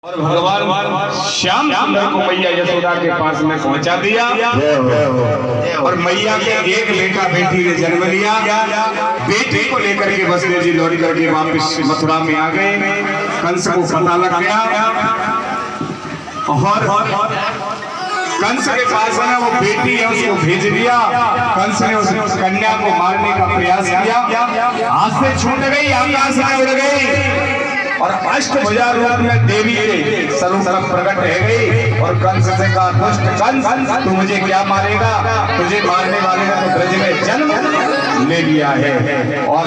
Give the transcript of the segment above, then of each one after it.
और भगवान श्याम सुंदर को मैया यशोदा के पास में पहुंचा दिया और मैया के एक बेटा बेटी ने जन्म लिया। बेटी को लेकर के वसुदेव जी लौट करके वापस मथुरा में आ गए। कंस को पता लग गया और कंस के पास में वो बेटी है उसको भेज दिया। कंस ने उस कन्या को मारने का प्रयास किया, हाथ से छूट गई, आकाश में उड़ गई और अष्टभुजा रूप में देवी के सर्व तरफ प्रकट रह गई। और कंस से कहा, दुष्ट कंस, तू मुझे क्या मारेगा? तुझे मारने वाले ने तो ब्रज में जन्म ले लिया है। और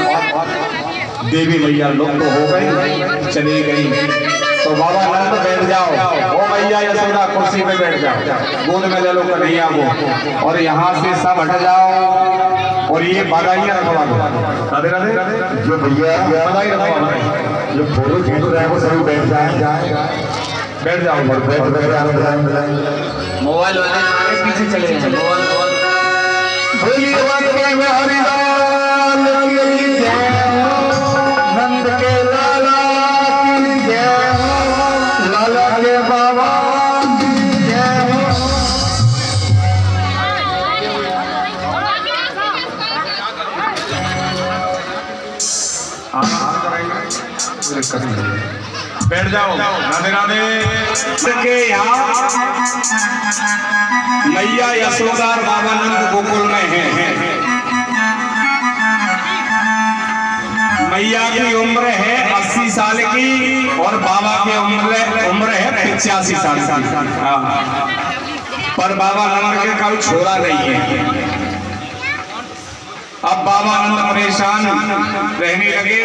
देवी मैया लुप्त हो गई, चली गई। तो बाबा नंद बैठ जाओ, ओ मैया यशोदा कुर्सी पे बैठ जाओ, गोद में ले लो कन्हैया को और यहाँ से सब हट जाओ और ये बधाइयाँ रखवा दो। राधे राधे। जो भैया बधाई रखवा, जो फोटो खींच रहे हैं वो सभी बैठ जाए, बैठ जाओ, मोबाइल वाले पीछे चले जाए। नंद के लाला की जय, लाला के बाबा की जय। बैठ जाओ। राधे राधे। के यहाँ मैया यशोदा और बाबा नंद गोकुल में है। मैया की उम्र है 80 साल की और बाबा की उम्र है 85 साल की। पर बाबा नंद के कल छोरा नहीं है। अब बाबा नंद परेशान रहने लगे,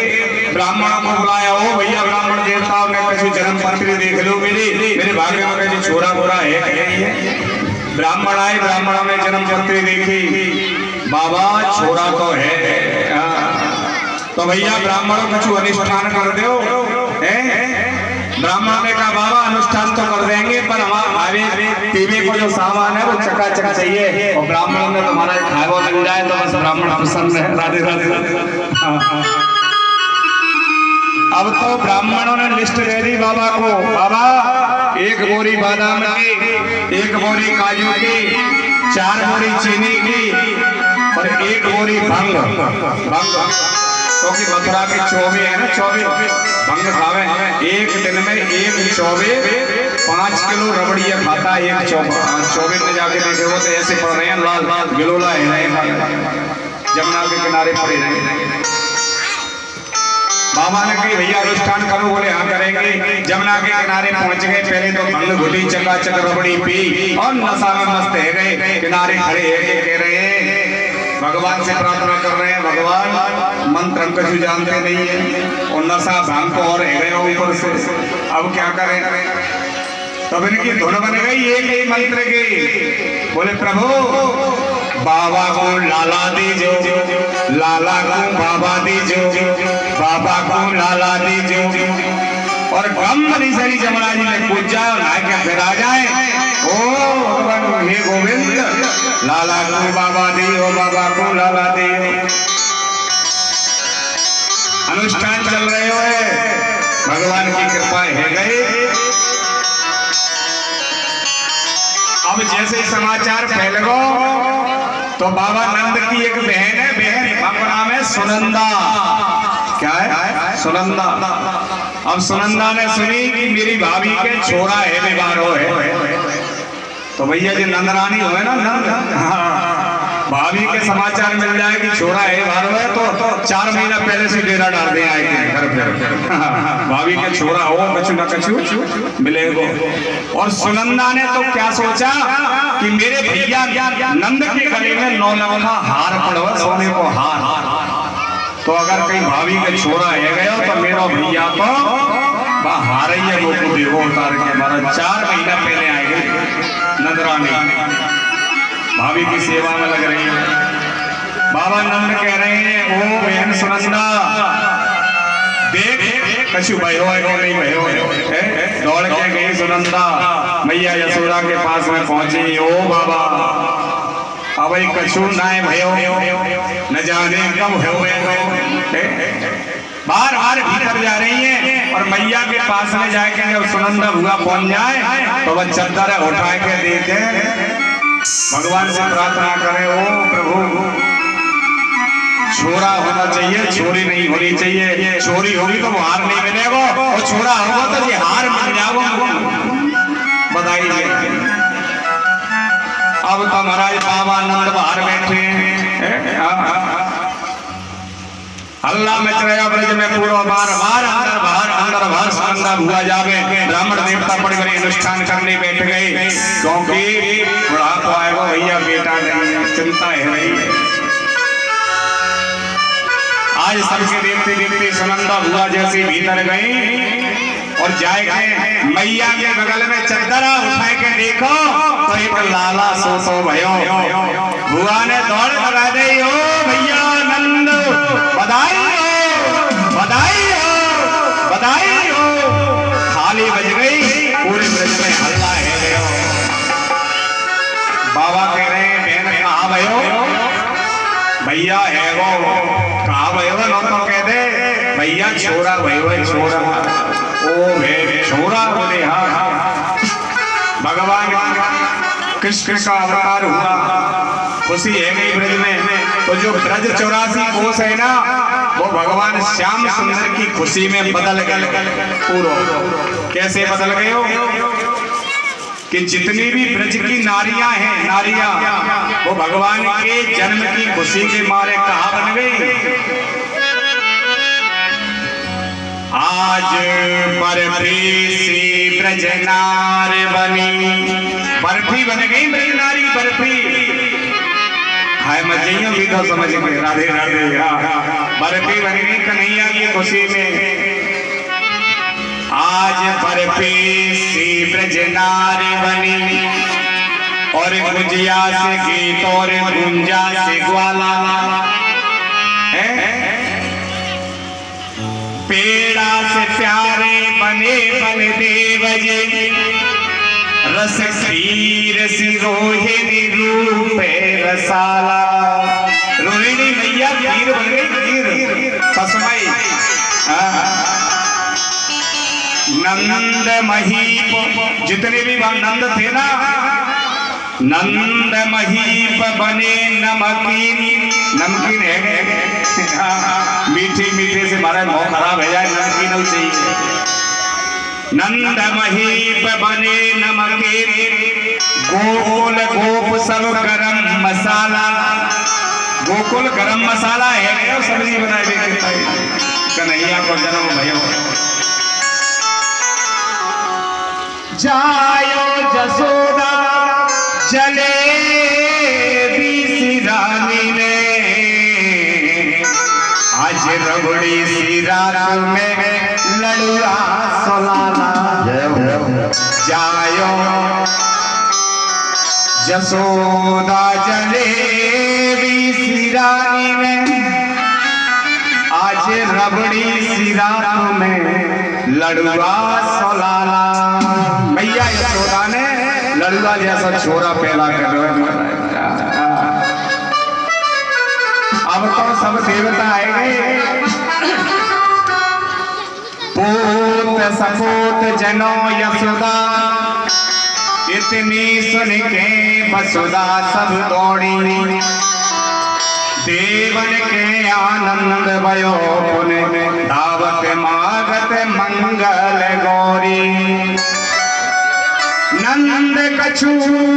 ब्राह्मणों को बुलाया, हो भैया ब्राह्मण देवताओं ने कैसे जन्म पत्री देख लो, मेरे भाग्य में कैसे छोरा बोरा है। ब्राह्मण आए, ब्राह्मणों ने जन्म पत्री देखी, बाबा छोरा तो है। तो भैया ब्राह्मणों कुछ अनुष्ठान कर दो। ब्राह्मण ने कहा, बाबा अनुष्ठान तो कर देंगे पर हमारे पीने को जो सामान है वो चकाचक चाहिए। और ब्राह्मणों ने तुम्हारा खाए वो मिल जाए तो बस ब्राह्मण प्रसन्न है। राधे राधे। अब तो ब्राह्मणों ने लिस्ट दे दी बाबा को, बाबा 1 बोरी बादाम की, 1 बोरी काजू की, 4 बोरी चीनी की और 1 बोरी भंग। क्योंकि मथुरा के 24 है ना, 24 भंग खावे। एक दिन में 1 24 5 किलो रबड़िया खाता है। 1 24 में जाके देखे वो तो ऐसे पड़ रहे हैं, लाल लाल गिलोला है, जमुना के किनारे पड़े रहे। बाबा ने कही भैया अनुष्ठान करो, बोले हाँ करेंगे। जमुना के किनारे पहुंच गए, पहले तो भंग घुटी चकाचक रबड़ी पी और नशा में मस्त है गए। किनारे खड़े है, कह रहे हैं भगवान से प्रार्थना कर रहे हैं, भगवान मंत्र हम कुछ जानते नहीं है और नशा भांग को और है गए ऊपर से, अब क्या करें? तब इनकी धुन बन गई एक ही मंत्र की। बोले प्रभु बाबा को लाला दीजो, लाला को बाबा दीजो, बाबा को लाला दीजो और ब्रह्मणी सरी जमुना जी में पूज जाओ, ना क्या फिर आ जाए। ओ भगवान हे गोविंद, लाला को बाबा दियो, बाबा को लाला दियो। अनुष्ठान चल रहे हो, भगवान की कृपा है गई। अब जैसे समाचार फैल गो तो बाबा नंद की एक बहन है, बहन का नाम है सुनंदा। क्या है? सुनंदा। अब सुनंदा ने सुनी कि मेरी भाभी के छोरा है, बीमार हो है। तो भैया जी नंदरानी हुए ना, भाभी के समाचार मिल जाए कि छोरा है बाहर है तो 4 महीना पहले से डेरा डाल दे आएंगे घर पे। भाभी के छोरा हो कछु न कछु मिलेगो। और सुनंदा ने तो क्या सोचा कि मेरे भैया नंद के गले में 9 नवा हार पड़वा, सोने को हार। तो अगर कहीं भाभी का छोरा है गया तो मेरा भैया तो हार ही है, वो को देखो उतार के हमारा 4 महीना पहले आएंगे। नंदरानी भाभी की सेवा में लग रही है। बाबा नंद कह रहे हैं, ओ बहन सुनंदा देख कछु भयो है नहीं भयो है। दौड़ के गई सुनंदा, मैया यशोदा के पास में पहुंची। ओ बाबा अब कछु ना भयो, न जाने कब हो। बार बार भीतर जा रही हैं और मैया के पास में जाके जब सुनंदा बुआ पहुंच जाए तो वह चद्दर उठा के देखे, भगवान से प्रार्थना करे, ओ प्रभु छोरा होना चाहिए, छोरी नहीं होनी चाहिए, छोरी होगी तो वो हार नहीं मिलेगा और छोरा होगा तो ये हार मिल जाओगे। बताइए अब तो महाराज बाबा नंद बाहर बैठे हैं, अल्लाह में चढ़ा ब्रज में पूरा बार बार अंदर बाहर सुनंदा बुआ जावे। ब्राह्मण देवता बड़े बड़े अनुष्ठान करने बैठ गए, क्योंकि बुढ़ापा आएगा भैया, बेटा नहीं, चिंता है नहीं। आज सबके देखते देखते सुनंदा बुआ जैसे भीतर गई और जाके मैया के बगल में चद्दरा उठा के देखो तो एक लाला सो भयो। बुआ ने दौड़ लगा दी, ओ भैया नंद बधाई हो, बधाई हो, बधाई हो। थाली बज गई, पूरे ब्रज में हल्ला है गया। बाबा कह रहे हैं, बहन कहाँ भयो? भैया है वो, कहाँ भयो? नो तो कह दे भैया छोरा भयो, छोरा। ओ भे छोरा बोले हाँ। भगवान कृष्ण का अवतार हुआ, खुशी है गई ब्रज में। तो जो ब्रज 84 कोस है ना, वो भगवान श्याम सुंदर की खुशी में बदल गए पूरा। कैसे बदल गए हो कि जितनी भी ब्रज की नारियां हैं, नारियां वो भगवान के जन्म की खुशी के मारे कहाँ बन गई? आज बर्फी सी ब्रज नार बनी, बर्फी बन गई ब्रज नारी बर्फी। हाय मजैया भी तो समझ में, राधे राधे। बर्फी बन गई कन्हैया की खुशी में। आज बर्फी सी ब्रज नार बनी और गुजिया से गीत और गुंजा से ग्वाला, पेड़ा से प्यारे बने बन देव जी, रस खीर सी रोहिणी रूप रसाला। रोहिणी मैया खीर बन गई, खीर तस्मई। नंद महीप, जितने भी नंद थे ना, नंद महीप बने नमकीन। नमकीन है मीठे मीठे से हमारा मुंह खराब है जाए, नमकीन हो चाहिए। नंद महीप बने नमकीन, गोकुल गोप सब गरम मसाला। गोकुल गरम मसाला है, सब्जी बनाए कन्हैया को जन्म भयो। जायो जसोदा जलेबी सी रानी ने, आज रबड़ी सी रात में लड़ुआ सोलाला। जायो जसोदा जलेबी सी रानी ने, आज रबड़ी सी रात में लड़ुआ सोलाला। मैया यशोदा ने लड़ुआ जैसा छोरा पैदा कर रहा। अब तो सब देवता आएंगे, पूत सपूत जनो यशोदा, इतनी सुन के वसुदा सब दौड़ी। देवन के आनंद भयो पुन, दावत मागत मंगल गौरी। नंद कछु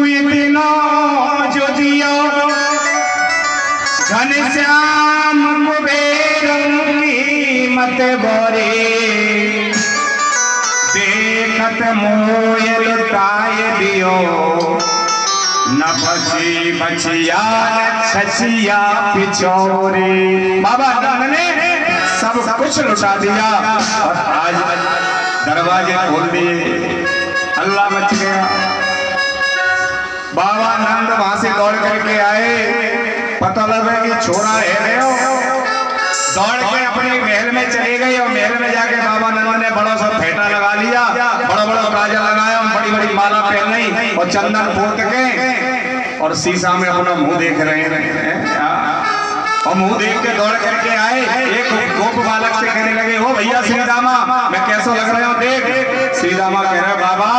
इतना जो दियो, घनश्याम कुबेर की मत बोरे। देखत मोय लुटाए दियो, न बची बचिया छचिया पिछोरे। बाबा नंद ने सब कुछ लुटा दिया और आज दरवाजे खोल दिए, अल्लाह बच गया। बाबा नंद वहां से दौड़ करके आए, पता लगा कि छोरा है, दौड़ के अपने महल में चले गए और महल में जाके बाबा नंद ने बड़ा सा फेटा लगा लिया, बड़ा बड़ा काजल लगाया, बड़ी बड़ी माला पहनाई और चंदन पोत के और शीशा में अपना मुंह देख रहे हैं। और मुंह देख के दौड़ करके आए, एक गोप बालक से कहने लगे, ओ भैया श्री रामा, मैं कैसा लग रहे हो देख। श्री रामा कह रहे, बाबा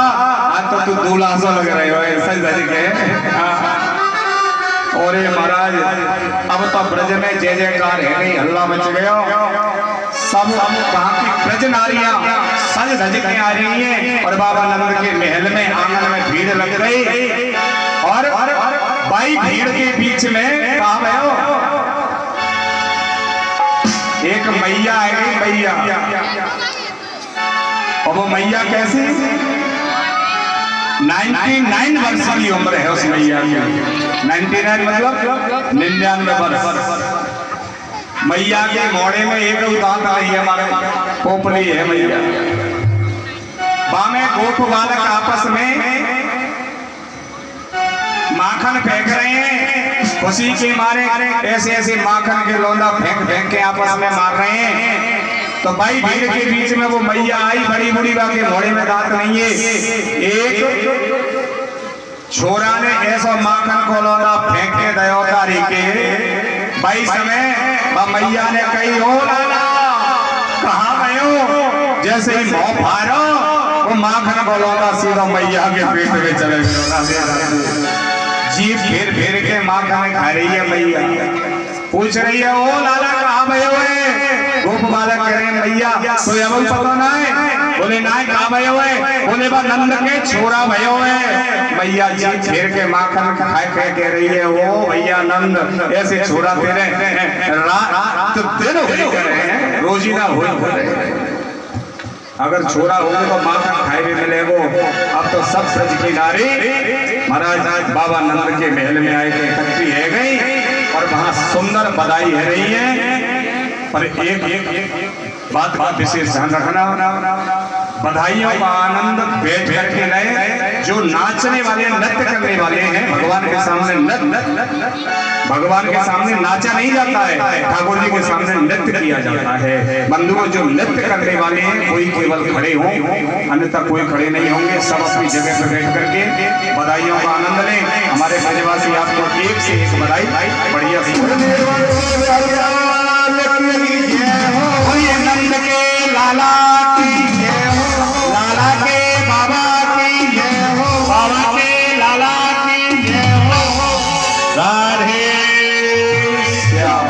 आज तो तू दूल्हा सा लग रहे हो, ऐसा सज के। और महाराज अब तो ब्रज में जय जयकार है नहीं, हल्ला मच गया। सब वहाँ की ब्रज नारियां सज धज के आ रही हैं और बाबा नंद के महल में आंगन में भीड़ लग गई। और भाई भीड़ के बीच में कहा भयो, एक मैया है, मैया। और वो मैया कैसी, 99 वर्ष की उम्र है उस मैया की। 99 मतलब 99 वर्ष। मैया के मोड़े में एक दांत नहीं है, हमारे पोपली है मैया। बामे गोप बालक आपस में माखन फेंक रहे हैं, खुशी के मारे ऐसे ऐसे माखन के लोंदा फेंक फेंक के आपस में मार रहे हैं। तो भाई भीड़ के बीच में वो मैया आई, बड़ी बूढ़ी बा के घोड़े में दांत नहीं है। एक छोरा ने ऐसा माखन को लोंदा फेंक के दयोतारी के भाई समय मैया ने कही, ओ लाला कहाँ गए हो। जैसे ही मुंह फाड़ो वो माखन को लोंदा सीधा मैया के पेट में चले गए। जीभ फेर फेर के माखन खा रही है मैया। पूछ रही है, ओ लाला कहाँ भयो है। गोप बालक कह रहे हैं, मैया कोई अब पता ना है। बोले ना कहाँ भयो है। बोले बा नंद के छोरा भयो है। मैया जीभ फेर के माखन खाए के कह रही है, ओ भैया नंद ऐसे छोरा तेरे रात दिन हो रहे हैं, रोजी ना हो। अगर छोरा होगा तो माखन खाए भी मिलेगो। अब तो सब ब्रज की नारी महाराज आज बाबा नंद के महल में आए थे, इकट्ठी है गई और वहां सुंदर बधाई है रही है। पर एक बात विशेष ध्यान रखना, बधाइयों का आनंद बैठ करके रहे। जो नाचने वाले नृत्य करने वाले हैं भगवान के सामने भगवान के सामने नाचा नहीं जाता है, ठाकुर जी के सामने नृत्य किया जाता है। बंधुओं जो नृत्य करने वाले हैं कोई केवल खड़े हों, अन्यथा कोई खड़े नहीं होंगे। सब अपनी जगह पर बैठ करके बधाइयों का आनंद लें। हमारे ब्रजवासी आपको एक से एक बधाई बढ़िया नंद के लाला की जय हो, लाला के बाबा की जय हो, बाबा के लाला की जय हो। राधे श्याम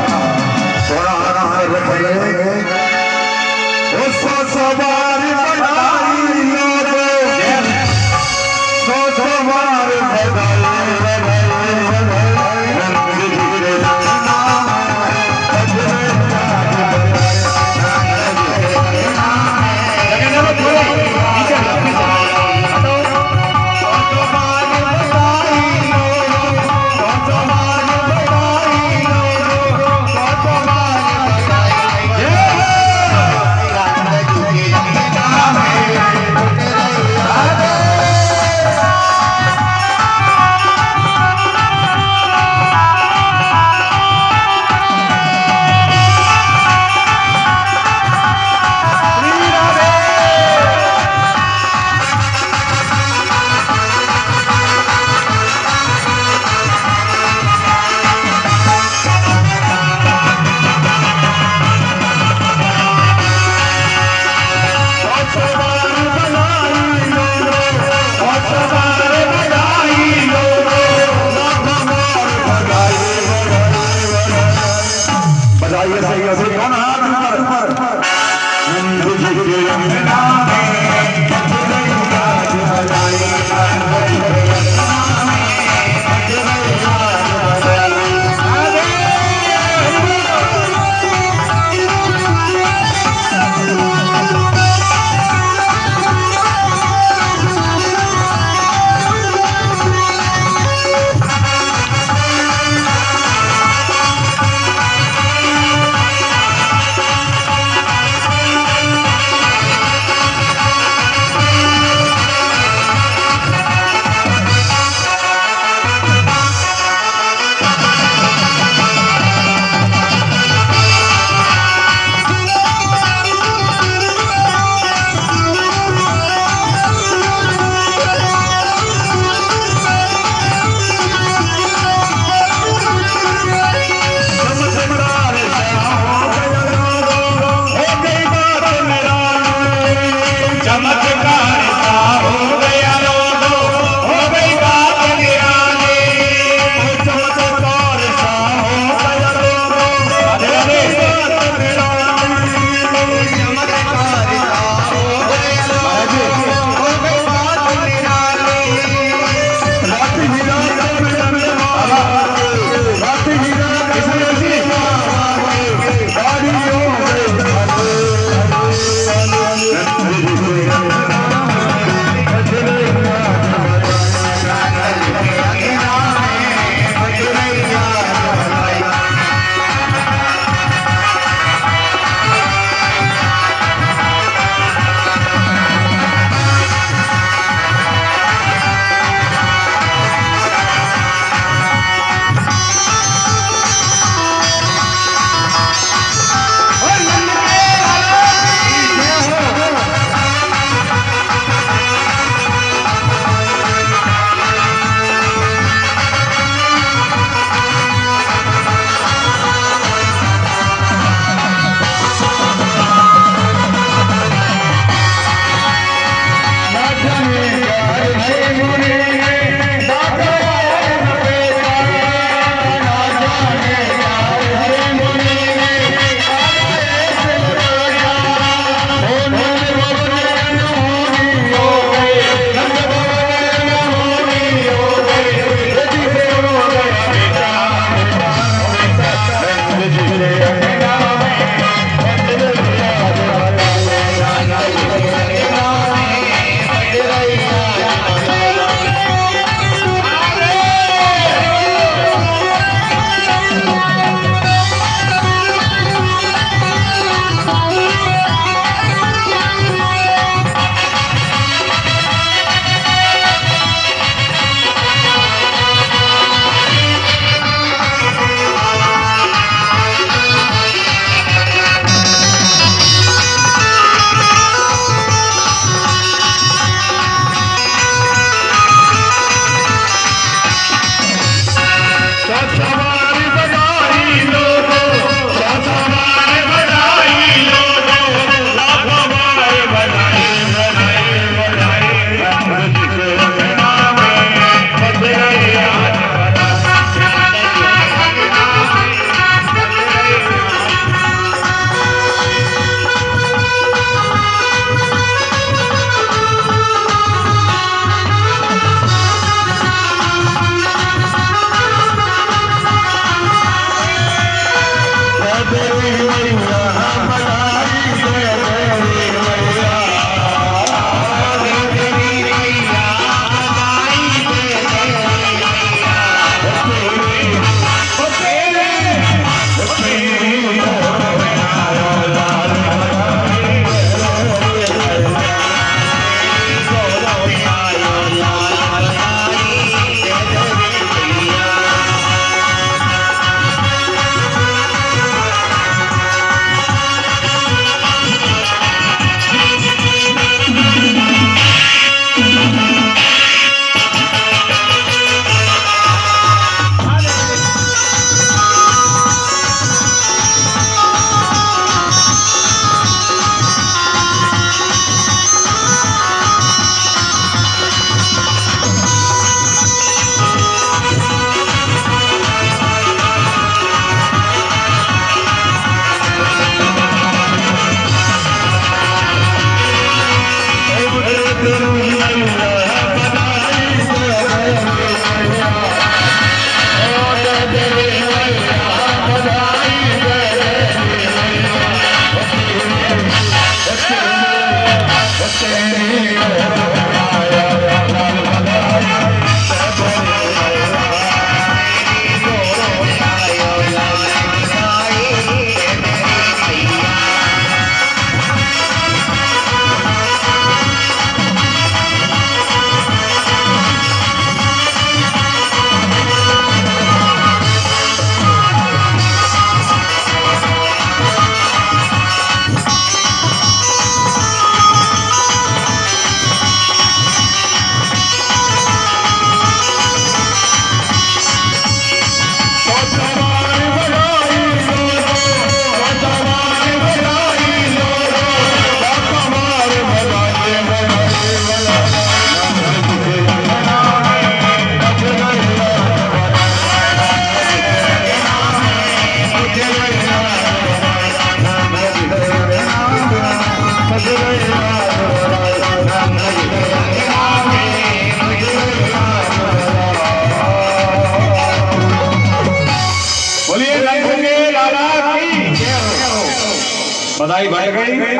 बधाई बढ़ गई,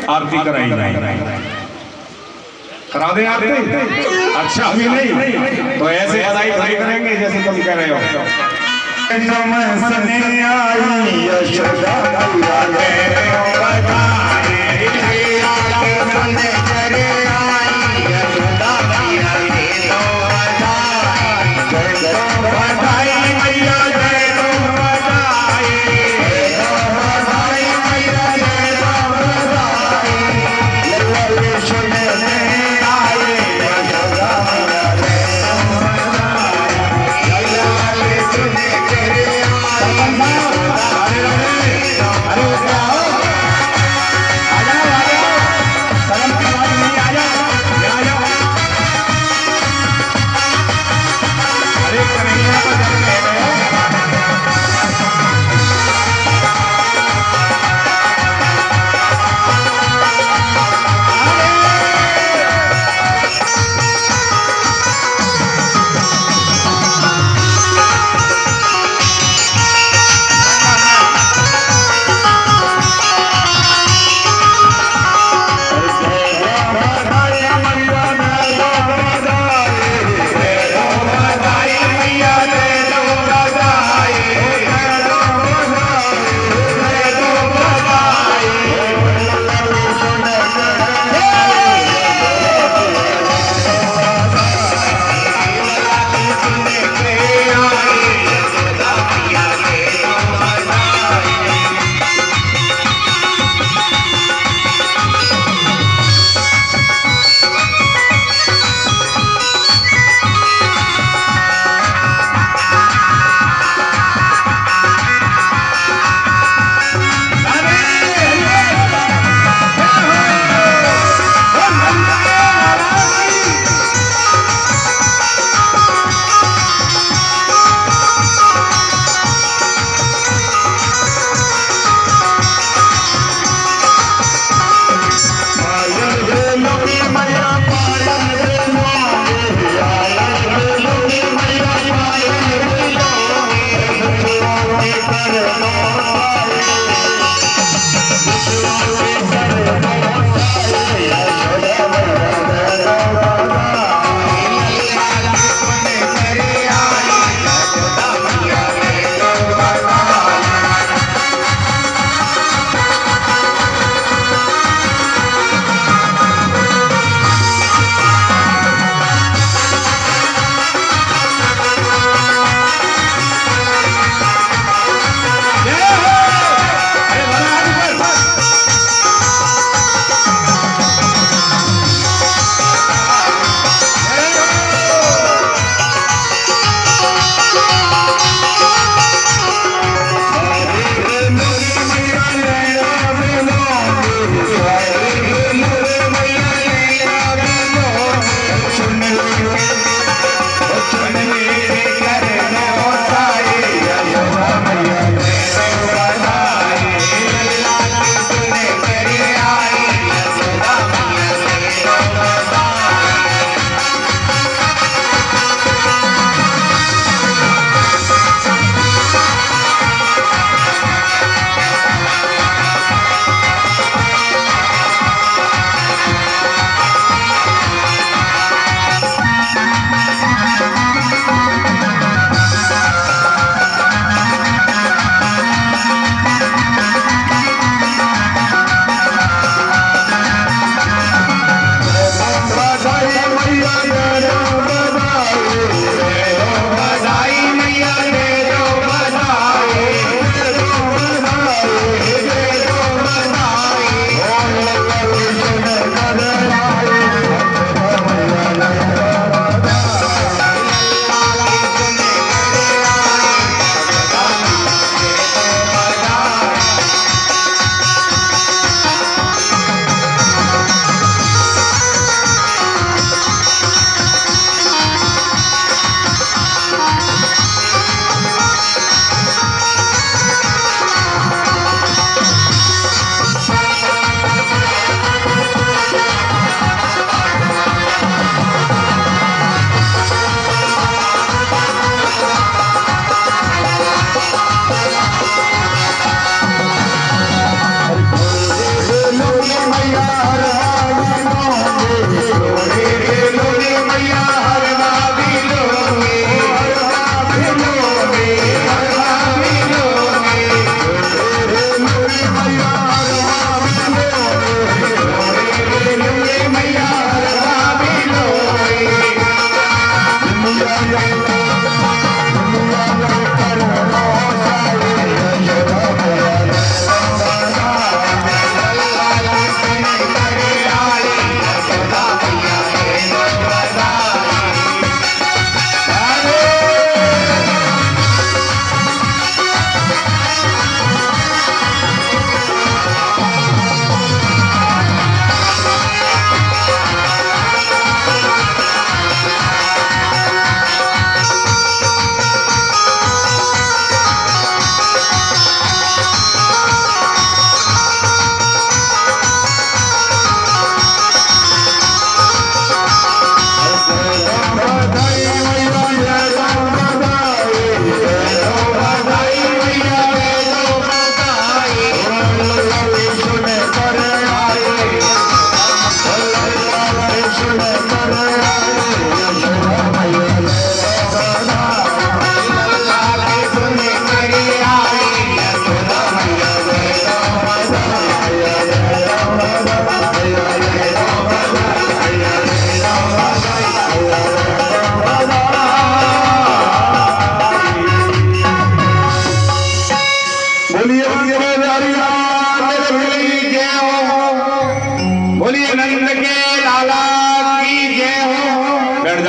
आरती कराई जाए। करा दें आरती? अच्छा अभी नहीं, तो ऐसे बधाई थोड़ी करेंगे जैसे तुम कह रहे हो। नमस्ते आई यशोदा अरे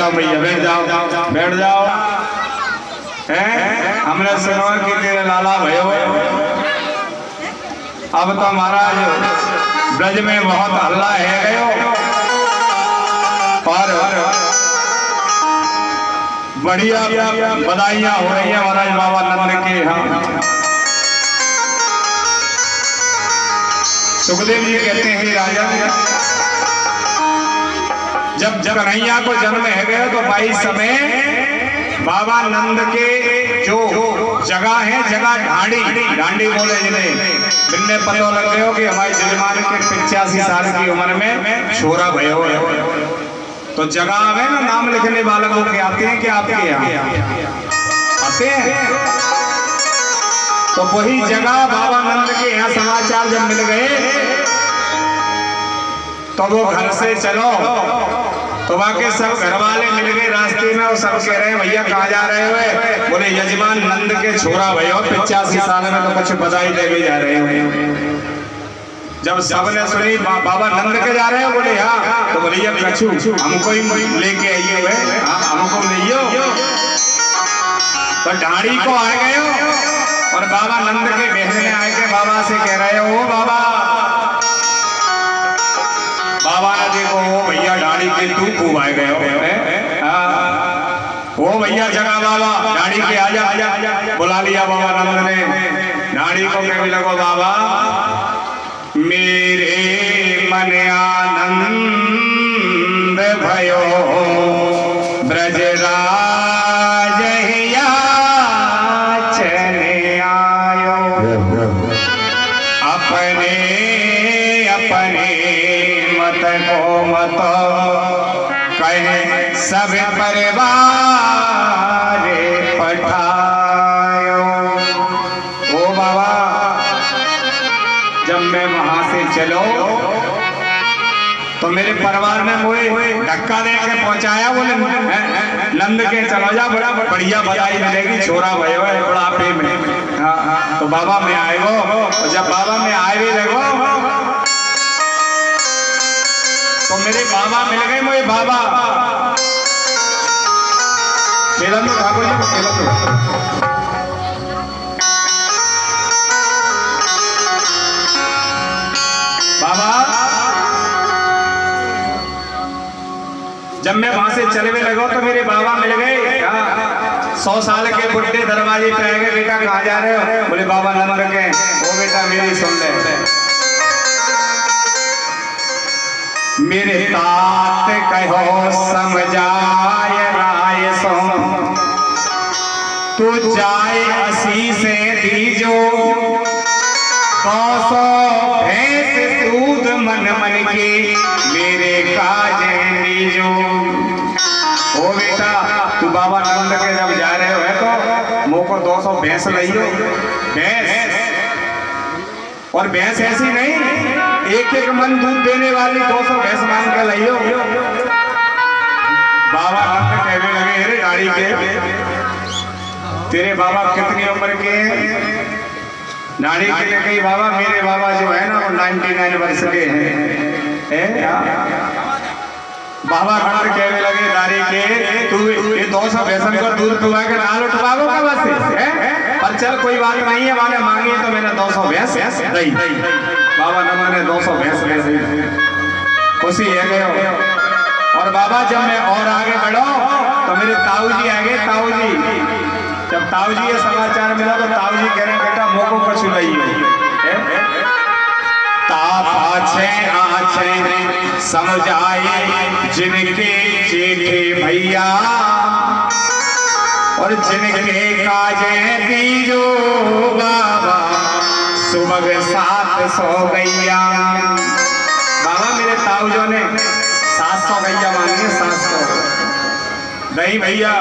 जाओ भैया, बैठ जाओ, बैठ जाओ। हैं हमने सुना कि तेरे लाला भयो अब तो महाराज ब्रज में बहुत हल्ला है गयो और बढ़िया बधाइयां हो रही है महाराज बाबा नंद के यहाँ। सुखदेव जी कहते हैं राजा जब कन्हैया को जन्म है गया तो 22 समय बाबा नंद के जो जगह है, जगह ढांडी बोले जिन्हें बिन्ने पतो लग गए हो कि हमारे जजमान के 85 साल की उम्र में छोरा भयो है। तो जगह में ना नाम लिखने वाले लोग के आते हैं कि आपके यहाँ आते हैं। तो वही जगह बाबा नंद के यहाँ समाचार जब मिल गए तो वो घर से चलो तो वाकई सब घर वाले मिल गए रास्ते में और सब कह रहे हैं भैया कहाँ जा रहे हो? बोले यजमान नंद के छोरा भयो 85 साल में तो कुछ बधाई देने जा रहे हो। जब सबने सुनी बाबा नंद के जा रहे हो बोले हाँ, तो बोले ये कछु हमको ही लेके आइए हुए, हमको नहीं। तो ढाड़ी को आ गए और बाबा नंद के बहने आए के बाबा से कह रहे हो बाबा। बाबा ने देखो वो भैया ढाड़ी के तू खूब आए गए हो भैया जगह बाबा ढाड़ी के आजा बुला लिया बाबा नंद ने। ढाड़ी को कहने लगो बाबा मेरे मन आनंद भयो ब्रजराज चले आयो अपने अपने मत को मत कहे सब परिवार पठायो। ओ बाबा जब मैं वहां से चलो तो मेरे परिवार में मुझे धक्का दे के पहुंचाया। बोले नंद के चलो जा बड़ा बढ़िया बधाई मिलेगी, छोरा भयो है बुढ़ापे में। हाँ तो बाबा में आए वो, जब बाबा में आए भी देखो तो मेरे बाबा मिल गए। मुझे बाबा खेलन तो ठाकुर जी को खेलन तो बाबा जब मैं वहां से चले हुए लगो तो मेरे बाबा मिल गए। 100 साल के बुढ़े दरवाजे पे आए गए, बेटा कहाँ जा रहे हो? बोले बाबा नंद के। वो बेटा मेरी सुन ले, मेरे तात कहो समझाए राय सो तू जाए असी से दीजो 100 भैंस दूध मन मन के मेरे काजे दीजो। ओ बेटा तू बाबा नंद के जब जा रहे हो तो मोको 200 भैंस लइयो। भैंस और भैंस ऐसी नहीं, एक मन दूध देने वाली 200 भैंस मांग के लाइयो। बाबा नंद कहने लगे अरे गाड़ी के तेरे बाबा कितनी उम्र के हैं? नाड़ी के लिए कही बाबा मेरे बाबा जो है ना वो 99 वर्ष के हैं। बाबा नंद कहने लगे नारी के तू ये 200 भैंसन को दूध पिला के नाल उठवाओ का बस है? पर चल कोई बात नहीं है, मैंने मांगी तो मैंने 200 भैंस दी। बाबा नंद ने 200 भैंस ले दी, खुशी है गए। और बाबा जब मैं और आगे बढ़ो तो मेरे ताऊ जी आ गए। ताऊ जी जब ताऊ जी ये समाचार मिला तो ताऊ जी कह रहे बेटा मोको कछु नहीं तापाछे आछे समझाए जिनके जेठे भैया और जिनके काजे दीजो बाबा सुबह 700 गैया। बाबा मेरे ताऊजो ने 700 गैया मांगी, 700 नहीं भैया।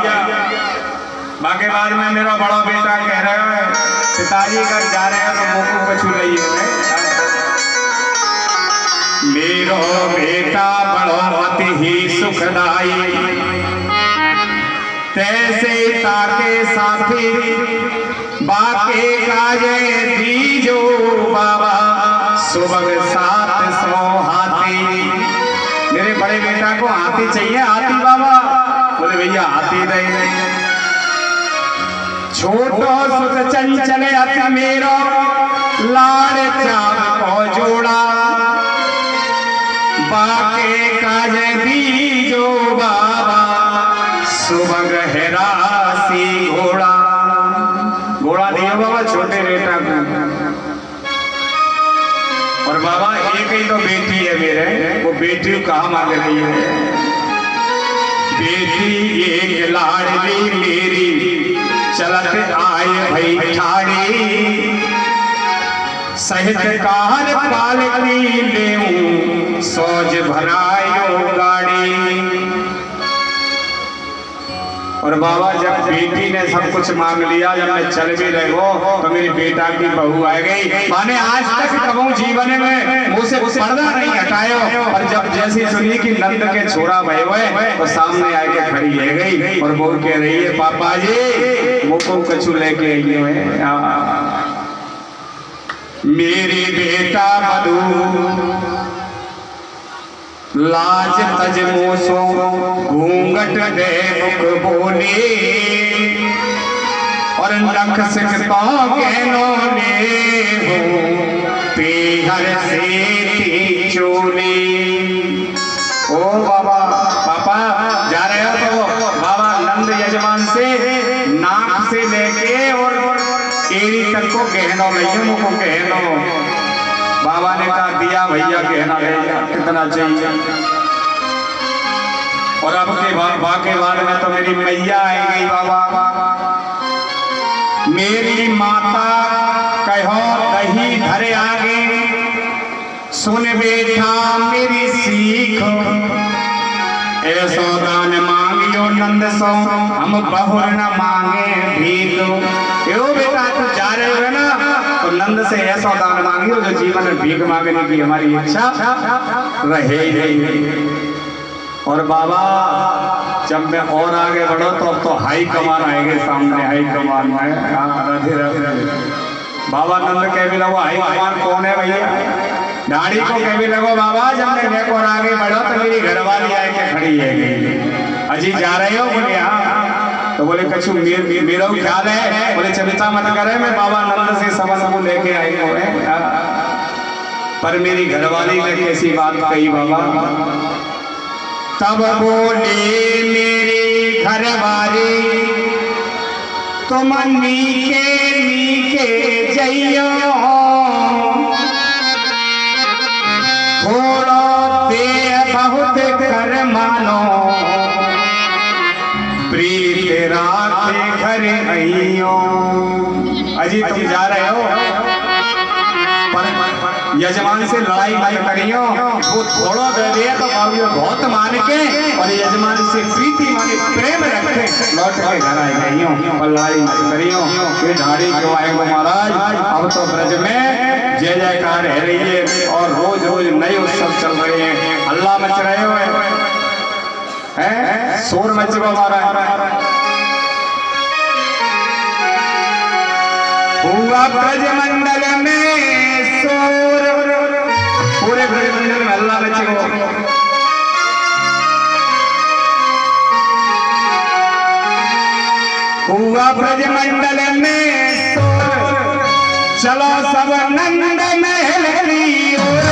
बाकी बाद में मेरा बड़ा बेटा कह रहा है पिताजी घर जा रहे हैं तो मोको कछु नहीं है। मेरो बेटा बड़ो अति ही सुखदाई तैसे ताके साथी बाके काजे दीजो बाबा सुबह 700 हाथी। मेरे बड़े बेटा को हाथी चाहिए, हाथी बाबा। मैया आती रही। छोटो सुत चंचल अति मेरो लाड़ चाप को जोड़ा बाके काज दीजो बाबा सुबह हेरासी घोड़ा घोड़ा दियो बाबा छोटे बेटा को। और बाबा एक ही तो बेटी है मेरे, वो बेटी कहाँ मांग रही है? बेटी एक लाडली मेरी चलत आए भई ठाड़ी सहित कार पालकी लेऊं सोज भरायो गाड़ी। और बाबा जब बेटी ने सब कुछ मांग लिया, जब मैं चल भी रहे हो तो मेरी बेटा की बहू आ गई। माने आज तक कबू जीवन में मुंह से पर्दा नहीं हटायो। और जब जैसी सुनी कि नंद के छोरा भय हुए तो सामने आके खड़ी है गई और वो कह रही है पापा जी मुझको कछु लेके आई है। मेरी बेटा मधु लाज तज मोसो घूंघट दे मुख बोले और नख सिखता गहनों ने हो पीहर से चोली। ओ बाबा पापा जा रहे हो तो बाबा नंद यजमान से नाक से लेके और एड़ी तक को गहनों लइयो मुझको गहनों। बाबा ने कहा दिया भैया कहना भैया कितना चाहिए। और अब के बाद में तो मेरी मैया आएगी बाबा। मेरी माता कहो दही धरे आगे सुन बेटा मेरी सीख ऐसो दान मांगियो नंद सो हम बहुर न मांगे भीख। यो बेटा तू जा रहे हो ना तो नंद से ऐसा दान मांगियो जो जीवन में भीख मांगने की हमारी इच्छा रहे। और बाबा जब मैं और आगे बढ़ो तो अब तो हाई कमान आएंगे सामने। हाई कमान में राधे राधे बाबा नंद कह भी लगो हाई कमान कौन है भैया? दाढ़ी को कह भी लगो बाबा जब मैं और आगे बढ़ो तो मेरी घरवाली आके खड़ी है। अजी जा रहे हो? बोले हाँ। तो बोले कछु मेरा ख्याल है? बोले चिंता मत करे मैं बाबा नंद से समझ को लेके आई हूँ। पर मेरी घरवाली ने कैसी बात कही बाबा? तब बोले मेरी घरवाली तुम नीके नीके जइयो थोड़ा दे बहुत कर मानो प्रीत राखे घर आइयो। अजी तुम जा रहे हो पर यजमान से लड़ाई नहीं करियो। वो थोड़ा दे दिया तो भावियों बहुत मान के और यजमान से प्रीति माने प्रेम रखे लौट के घर आए गइयो और लड़ाई नहीं करियो। ये ढाड़ी क्यों आए महाराज? अब तो ब्रज में जय जयकार है रही है और रोज रोज नए उत्सव चल रहे हैं। अल्लाह मच रहे हो है शोर मच हमारा हुआ ब्रज मंडल में शोर। पूरे ब्रज मंडल में अल्लाह मच हुआ ब्रज मंडल में शोर। चलो सब नंद महल की ओर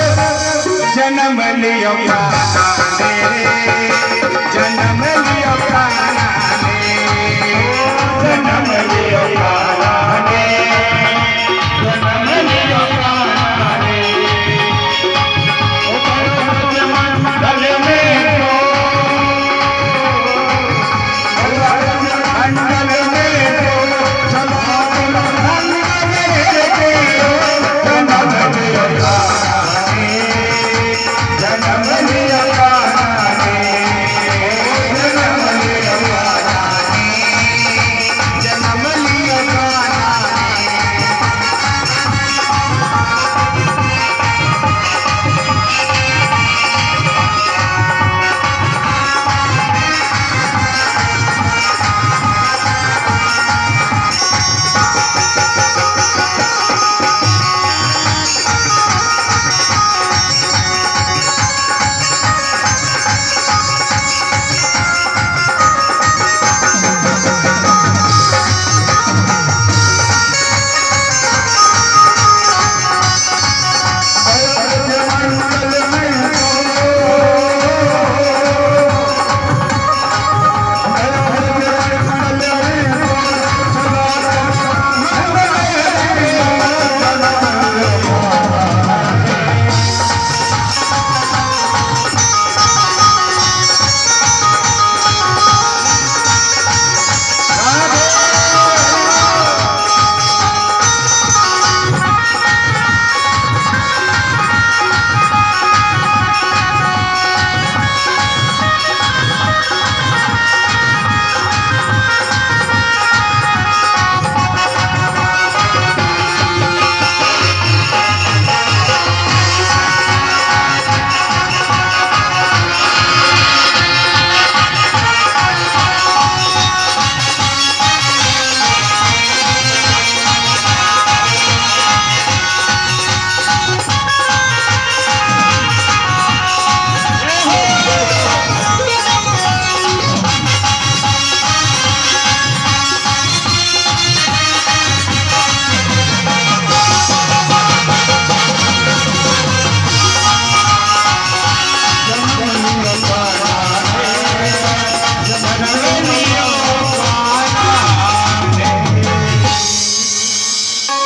जन्म लियो।